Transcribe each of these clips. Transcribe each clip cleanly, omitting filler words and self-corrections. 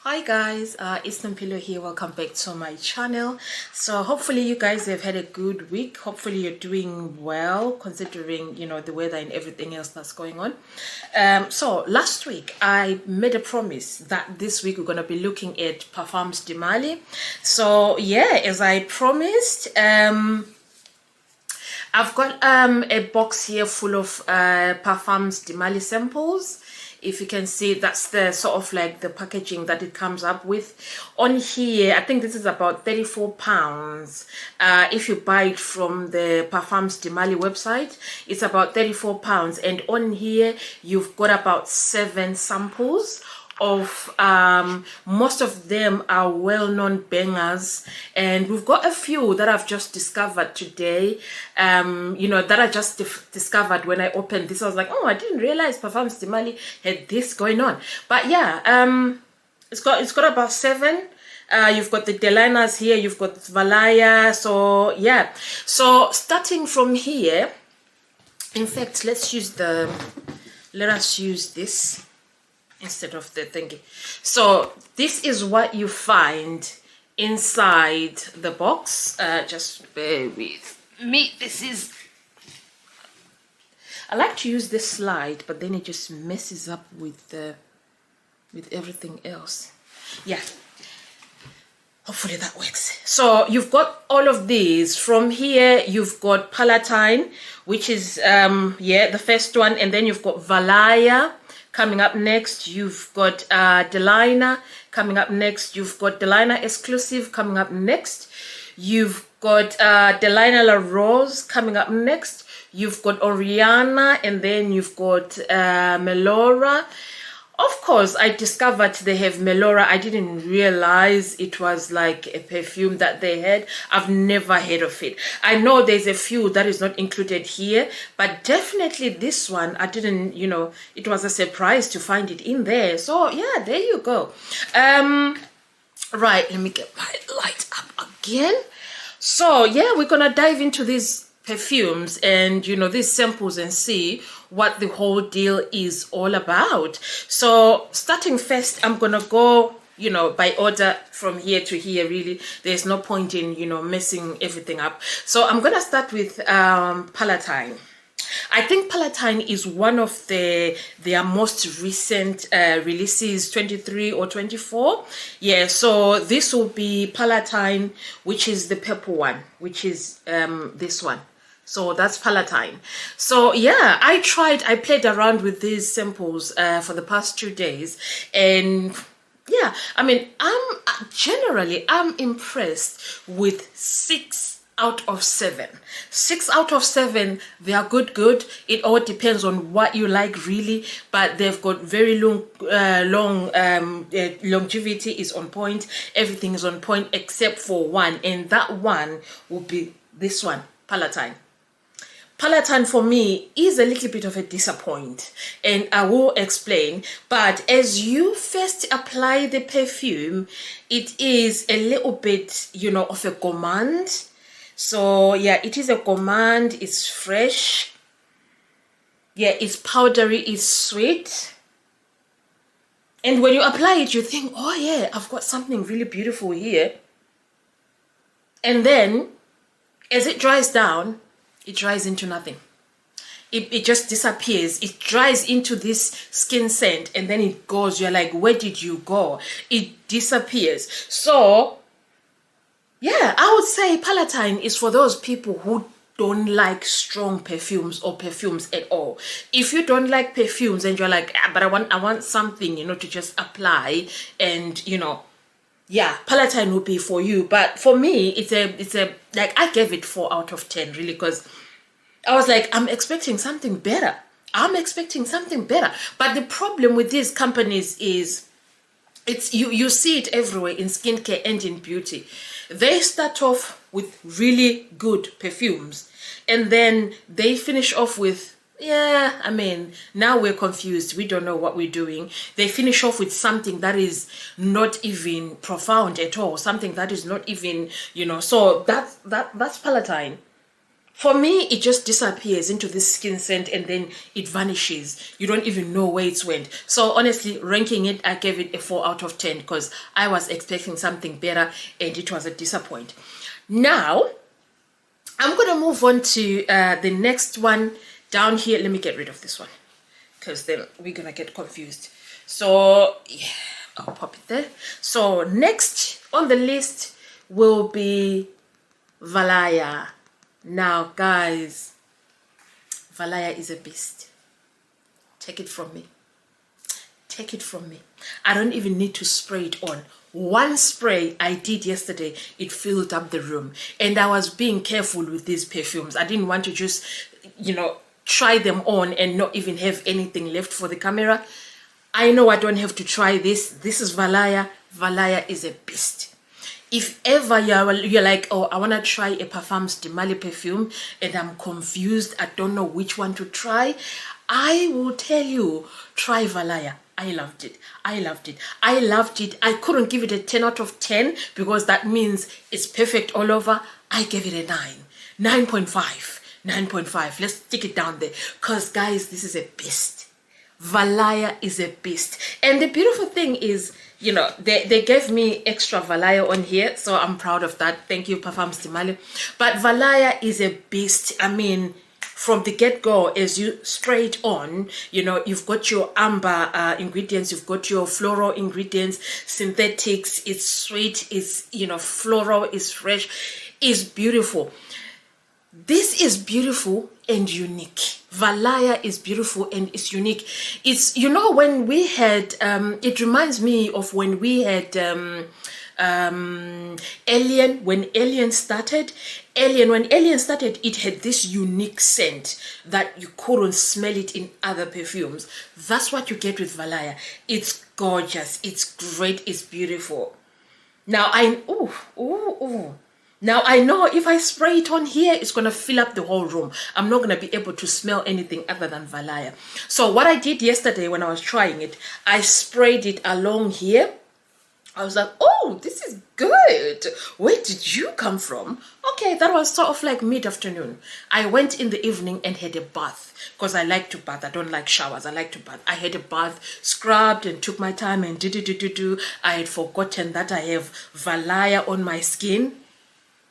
Hi guys, it's Nampilo here. Welcome back to my channel. So hopefully you guys have had a good week. Hopefully you're doing well considering the weather and everything else that's going on. So last week I made a promise that this week we're going to be looking at Parfums de Marly. So yeah, as I promised, I've got a box here full of Parfums de Marly samples. If you can see, that's the sort of like the packaging that it comes up with. On here, I think this is about £34. If you buy it from the Parfums de Marly website, it's about £34. And on here, you've got about 7 samples of most of them are well-known bangers, and we've got a few that I've just discovered today, that I just discovered when I opened this. I was like, oh, I didn't realize Parfums de Marly had this going on. But yeah, it's got about 7. You've got the Deliners here, you've got Valaya. So yeah, so starting from here, in fact, let us use this instead of the thingy. So this is what you find inside the box. Just bear with me. I like to use this slide, but then it just messes up with everything else. Yeah, hopefully that works. So you've got all of these. From here you've got Palatine, which is the first one, and then you've got Valaya coming up next. You've got Delina coming up next. You've got Delina Exclusive coming up next. You've got Delina La Rose coming up next. You've got Oriana, and then you've got Melora. Of course, I discovered they have Melora. I didn't realize it was like a perfume that they had. I've never heard of it. I know there's a few that is not included here, but definitely this one, I didn't, it was a surprise to find it in there. So yeah, there you go. Right, let me get my light up again. So yeah, we're gonna dive into these perfumes and these samples and see what the whole deal is all about. So starting first, I'm gonna go by order from here to here. Really, there's no point in messing everything up. So I'm gonna start with Palatine. I think Palatine is one of their most recent releases, 23 or 24. Yeah, so this will be Palatine, which is the purple one, which is this one. So that's Palatine. So yeah, I played around with these samples for the past 2 days, and yeah, I mean, I'm impressed with 6 out of 7. 6 out of 7, they are good. It all depends on what you like, really, but they've got very long longevity is on point. Everything is on point except for one, and that one will be this one, Palatine. Palatine for me is a little bit of a disappointment, and I will explain. But as you first apply the perfume, it is a little bit, of a gourmand. So yeah, it is a gourmand. It's fresh. Yeah, it's powdery. It's sweet. And when you apply it, you think, oh yeah, I've got something really beautiful here. And then, as it dries down, it dries into nothing. It just disappears. It dries into this skin scent, and then it goes. You're like, where did you go? It disappears. So yeah, I would say Palatine is for those people who don't like strong perfumes or perfumes at all. If you don't like perfumes and you're like, but I want something, to just apply, and yeah, Palatine will be for you. But for me, it's a like, I gave it 4 out of 10, really, because I was like, I'm expecting something better. But the problem with these companies is you see it everywhere in skincare and in beauty. They start off with really good perfumes, and then they finish off with, yeah, I mean, now we're confused. We don't know what we're doing. They finish off with something that is not even profound at all. Something that is not even, so that's Palatine. For me, it just disappears into this skin scent and then it vanishes. You don't even know where it's went. So honestly, ranking it, I gave it a 4 out of 10 because I was expecting something better and it was a disappointment. Now, I'm going to move on to the next one down here. Let me get rid of this one because then we're going to get confused. So, yeah, I'll pop it there. So, next on the list will be Valaya. Now, guys, Valaya is a beast. Take it from me. Take it from me. I don't even need to spray it on. One spray I did yesterday, it filled up the room. And I was being careful with these perfumes. I didn't want to just, try them on and not even have anything left for the camera. I know I don't have to try this. This is Valaya. Valaya is a beast. If ever you're like, oh, I want to try a Parfums de Marly perfume and I'm confused, I don't know which one to try, I will tell you, try Valaya. I loved it. I loved it. I loved it. I couldn't give it a 10 out of 10 because that means it's perfect all over. I gave it a 9. 9.5. 9.5. Let's stick it down there. Because, guys, this is a beast. Valaya is a beast. And the beautiful thing is, they gave me extra Valaya on here. So I'm proud of that. Thank you, Parfums de Marly. But Valaya is a beast. I mean, from the get-go, as you spray it on, you've got your amber ingredients, you've got your floral ingredients, synthetics, it's sweet, it's, floral, it's fresh, it's beautiful. This is beautiful and unique. Valaya is beautiful and it's unique. It's, when we had, it reminds me of when we had Alien, when Alien started, it had this unique scent that you couldn't smell it in other perfumes. That's what you get with Valaya. It's gorgeous, it's great, it's beautiful. Now Now I know if I spray it on here, it's gonna fill up the whole room. I'm not gonna be able to smell anything other than Valaya. So what I did yesterday when I was trying it, I sprayed it along here. I was like, oh, this is good. Where did you come from? Okay, that was sort of like mid-afternoon. I went in the evening and had a bath because I like to bath. I don't like showers. I like to bath. I had a bath, scrubbed and took my time and I had forgotten that I have Valaya on my skin.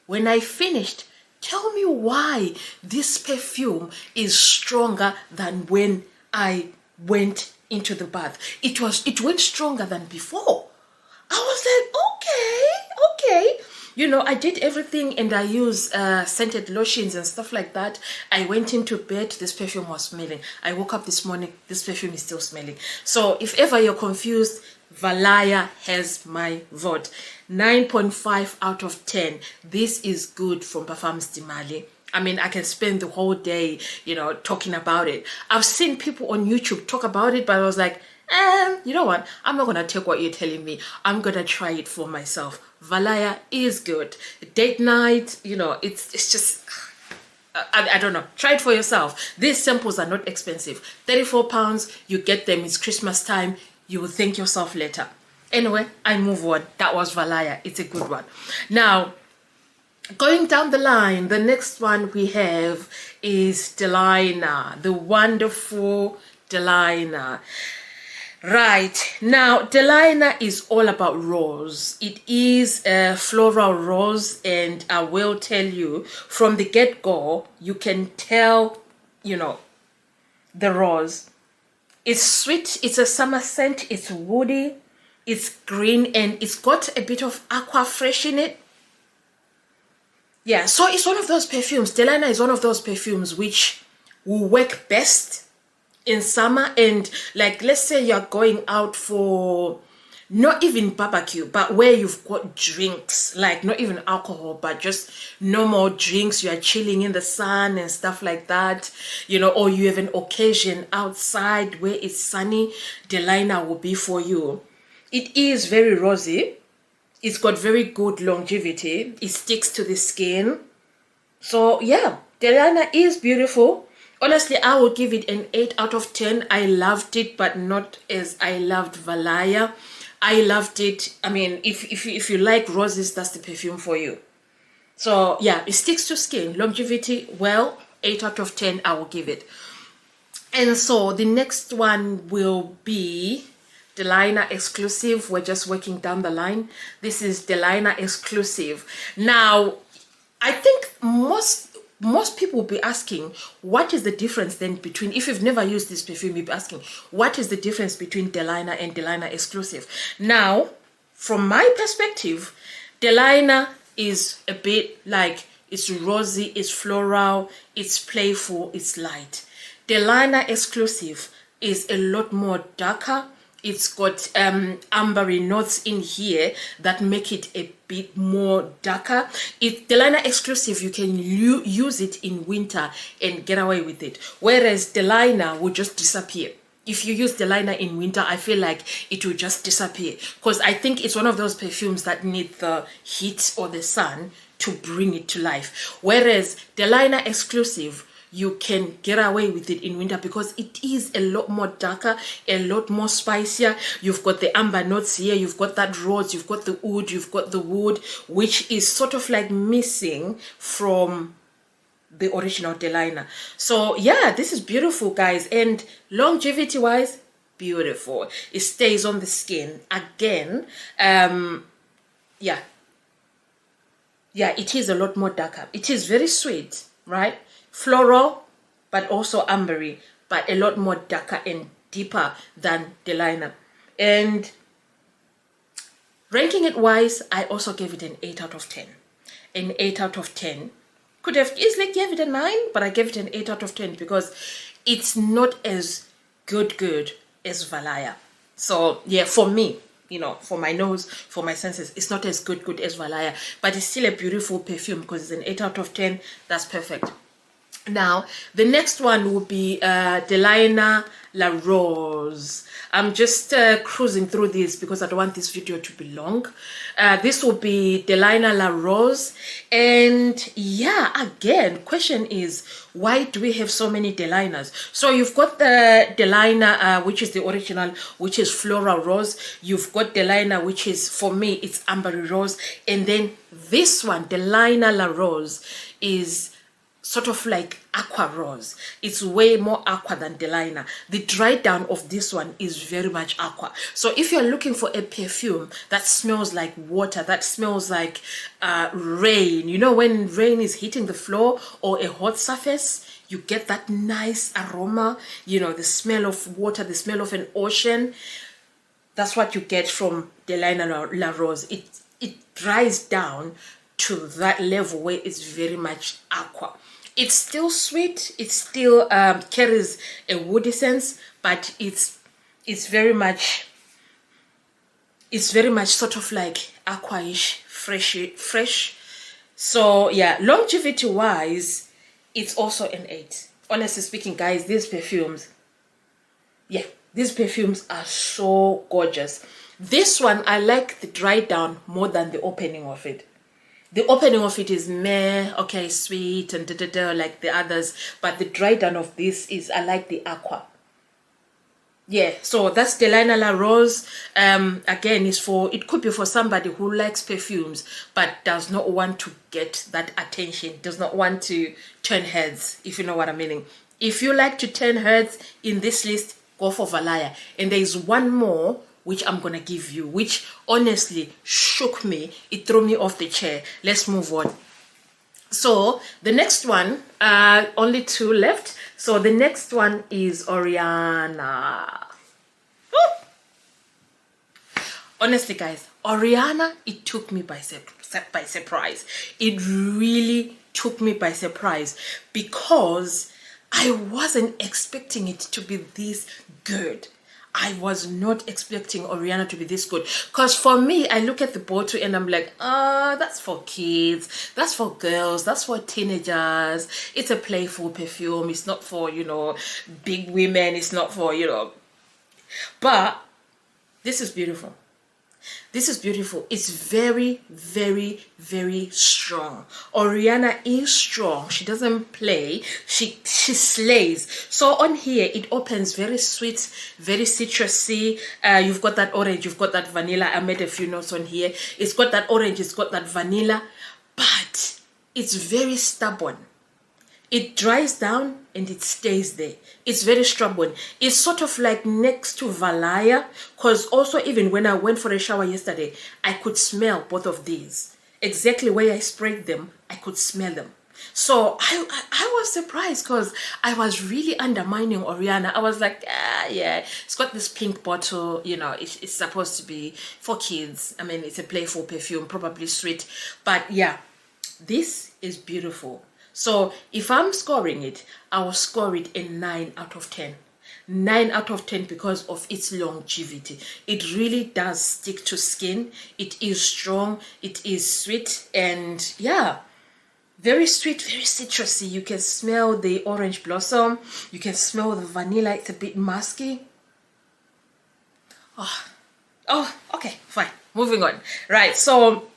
When I finished, tell me why this perfume is stronger than when I went into the bath. It went stronger than before. I was like, okay. I did everything and I used scented lotions and stuff like that. I went into bed, this perfume was smelling. I woke up this morning, this perfume is still smelling. So if ever you're confused, Valaya has my vote. 9.5 out of 10. This is good from Parfums de Marly. I mean, I can spend the whole day, talking about it. I've seen people on YouTube talk about it, but I was like, you know what? I'm not going to take what you're telling me. I'm going to try it for myself. Valaya is good. Date night, it's just, I don't know. Try it for yourself. These samples are not expensive. £34, you get them. It's Christmas time. You will thank yourself later. Anyway, I move on. That was Valaya. It's a good one. Now, going down the line, the next one we have is Delina, the wonderful Delina. Right, now Delina is all about rose. It is a floral rose, and I will tell you from the get-go, you can tell, the rose. It's sweet, it's a summer scent, it's woody, it's green, and it's got a bit of aqua fresh in it. Yeah, so it's one of those perfumes. Delina is one of those perfumes which will work best in summer. And like, let's say you're going out for not even barbecue, but where you've got drinks, like not even alcohol, but just normal drinks, you are chilling in the sun and stuff like that, or you have an occasion outside where it's sunny, Delina will be for you. It is very rosy. It's got very good longevity. It sticks to the skin. So yeah, Delina is beautiful. Honestly, I would give it an 8 out of 10. I loved it, but not as I loved Valaya. I loved it. I mean, if you like roses, that's the perfume for you. So yeah, it sticks to skin. Longevity, well, 8 out of 10 I will give it. And so the next one will be Delina Exclusive. We're just working down the line. This is Delina Exclusive. Now, I think most people will be asking, what is the difference then between, if you've never used this perfume, you'll be asking, what is the difference between Delina and Delina Exclusive? Now, from my perspective, Delina is a bit like, it's rosy, it's floral, it's playful, it's light. Delina Exclusive is a lot more darker. It's got ambery notes in here that make it a bit more darker. Delina Exclusive, you can use it in winter and get away with it. Whereas Delina will just disappear. If you use Delina in winter, I feel like it will just disappear. Because I think it's one of those perfumes that need the heat or the sun to bring it to life. Whereas Delina Exclusive, you can get away with it in winter because it is a lot more darker, a lot more spicier. You've got the amber notes here, you've got that rose, you've got the oud, you've got the wood, which is sort of like missing from the original Delina. So yeah, this is beautiful, guys. And longevity wise, beautiful. It stays on the skin again. Yeah, it is a lot more darker. It is very sweet, right? Floral, but also ambery, but a lot more darker and deeper than Delina. And ranking it wise, I also gave it an 8 out of 10. An 8 out of 10. Could have easily gave it a 9, but I gave it an 8 out of 10 because it's not as good as Valaya. So yeah, for me, you know, for my nose, for my senses, it's not as good as Valaya, but it's still a beautiful perfume because it's an 8 out of 10. That's perfect. Now, the next one will be Delina La Rose. I'm just cruising through this because I don't want this video to be long. This will be Delina La Rose. And yeah, again, question is, why do we have so many Delinas? So you've got the Delina, which is the original, which is floral rose. You've got Delina, which is, for me, it's ambery rose. And then this one, Delina La Rose, is sort of like aqua rose. It's way more aqua than Delina. The dry down of this one is very much aqua. So if you're looking for a perfume that smells like water, that smells like rain, you know, when rain is hitting the floor or a hot surface, you get that nice aroma, you know, the smell of water, the smell of an ocean. That's what you get from Delina La Rose. It dries down to that level where it's very much aqua. It's still sweet. It still carries a woody sense, but it's very much sort of like aqua-ish, fresh. So yeah, longevity wise, it's also an 8. Honestly speaking, guys, these perfumes are so gorgeous. This one, I like the dry down more than the opening of it. The opening of it is meh, okay, sweet and like the others, but the dry down of this is, I like the aqua. Yeah, so that's Delina La Rose. Again, it could be for somebody who likes perfumes but does not want to get that attention, does not want to turn heads, if you know what I'm meaning. If you like to turn heads in this list, go for Valaya. And there is one more which I'm gonna give you, which honestly shook me. It threw me off the chair. Let's move on. So the next one, only 2 left. So the next one is Oriana. Woo! Honestly, guys, Oriana, it took me by surprise. It really took me by surprise because I wasn't expecting it to be this good. I was not expecting Oriana to be this good. Because for me, I look at the bottle and I'm like, that's for kids. That's for girls. That's for teenagers. It's a playful perfume. It's not for, you know, big women. It's not for, you know. But this is beautiful. This is beautiful. It's very, very, very strong. Oriana is strong. She doesn't play. She slays. So on here, it opens very sweet, very citrusy. You've got that orange. You've got that vanilla. I made a few notes on here. It's got that orange. It's got that vanilla. But it's very stubborn. It dries down and it stays there. It's very stubborn. It's sort of like next to Valaya, because also even when I went for a shower yesterday, I could smell both of these. Exactly where I sprayed them, I could smell them. So I was surprised because I was really undermining Oriana. I was like, yeah, it's got this pink bottle, you know, it's supposed to be for kids. I mean, it's a playful perfume, probably sweet. But yeah, this is beautiful. So if I'm scoring it, I will score it a 9 out of 10. 9 out of 10 because of its longevity. It really does stick to skin. It is strong. It is sweet. And yeah, very sweet, very citrusy. You can smell the orange blossom. You can smell the vanilla. It's a bit musky. Oh, okay, fine. Moving on. Right, so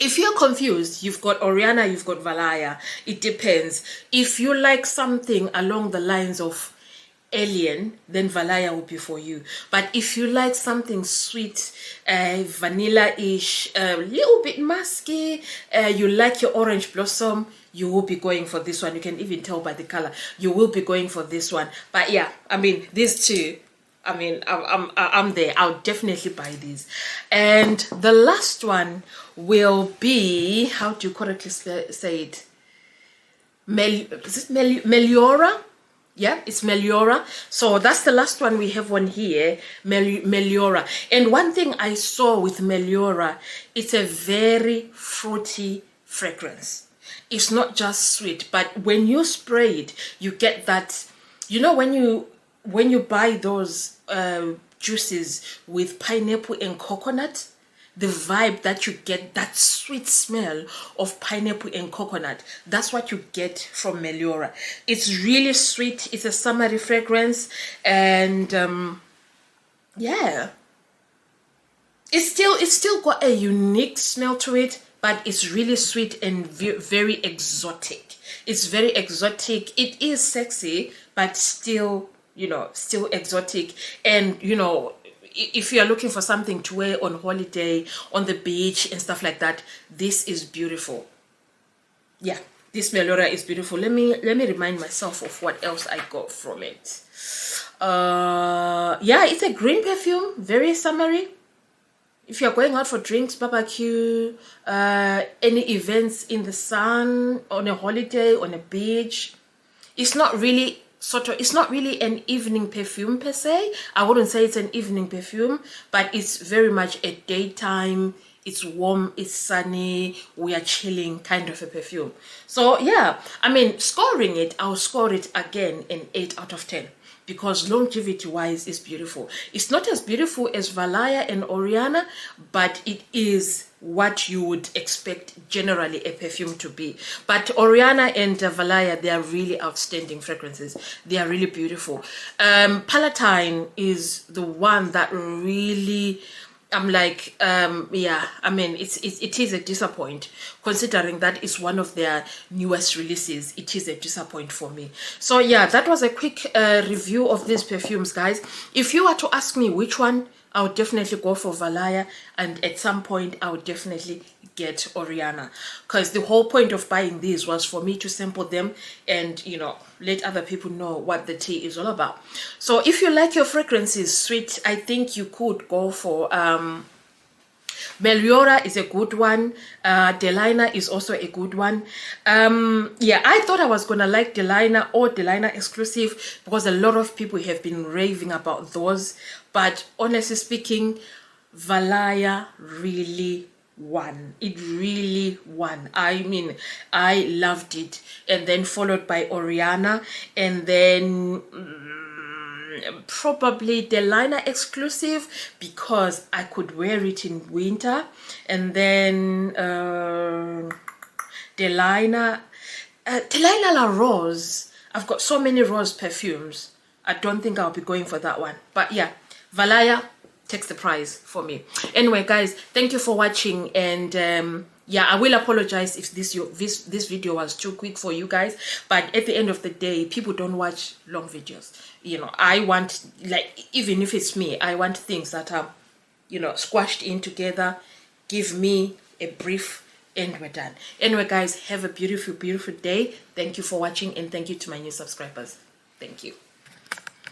if you're confused, you've got Oriana, you've got Valaya. It depends. If you like something along the lines of Alien, then Valaya will be for you. But if you like something sweet, vanilla-ish, a little bit musky, you like your orange blossom, you will be going for this one. You can even tell by the color. You will be going for this one. But yeah, I mean, these two, I mean, I'm there. I'll definitely buy these. And the last one will be, how do you correctly say it? Is it Meliora? Yeah, it's Meliora. So that's the last one we have on here, Meliora. And one thing I saw with Meliora, it's a very fruity fragrance. It's not just sweet, but when you spray it, you get that, you know, when you buy those juices with pineapple and coconut, the vibe that you get, that sweet smell of pineapple and coconut, that's what you get from Meliora. It's really sweet. It's a summery fragrance, and yeah, it's still got a unique smell to it, but it's really sweet and very exotic. It's very exotic. It is sexy, but still, you know, still exotic. And you know, if you are looking for something to wear on holiday, on the beach and stuff like that, this is beautiful. Yeah, this Meliora is beautiful. Let me remind myself of what else I got from it. Yeah, it's a green perfume, very summery. If you're going out for drinks, barbecue, any events in the sun, on a holiday, on a beach, it's not really it's not really an evening perfume per se. I wouldn't say it's an evening perfume, but it's very much a daytime, it's warm, it's sunny, we are chilling kind of a perfume. So yeah, I mean, scoring it, I'll score it again an 8 out of 10. Because longevity wise is beautiful. It's not as beautiful as Valaya and Oriana, but it is what you would expect generally a perfume to be. But Oriana and Valaya, they are really outstanding fragrances. They are really beautiful. Palatine is the one that really, I'm like, yeah, I mean, it is a disappoint, considering that it's one of their newest releases. It is a disappoint for me. So yeah, that was a quick review of these perfumes, guys. If you were to ask me which one, I would definitely go for Valaya, and at some point I would definitely get Oriana, because the whole point of buying these was for me to sample them and, you know, let other people know what the tea is all about. So if you like your fragrances sweet, I think you could go for Meliora is a good one. Delina is also a good one. Yeah, I thought I was gonna like Delina or Delina Exclusive because a lot of people have been raving about those, but honestly speaking, Valaya really won. It really won. I mean, I loved it. And then followed by Oriana, and then probably Delina Exclusive because I could wear it in winter. And then Delina La Rose. I've got so many rose perfumes. I don't think I'll be going for that one. But yeah, Valaya takes the prize for me. Anyway, guys, thank you for watching. And yeah, I will apologize if this video was too quick for you guys, but at the end of the day, people don't watch long videos. You know, I want, like, even if it's me, I want things that are, you know, squashed in together. Give me a brief and we're done. Anyway, guys, have a beautiful day. Thank you for watching, and thank you to my new subscribers. Thank you.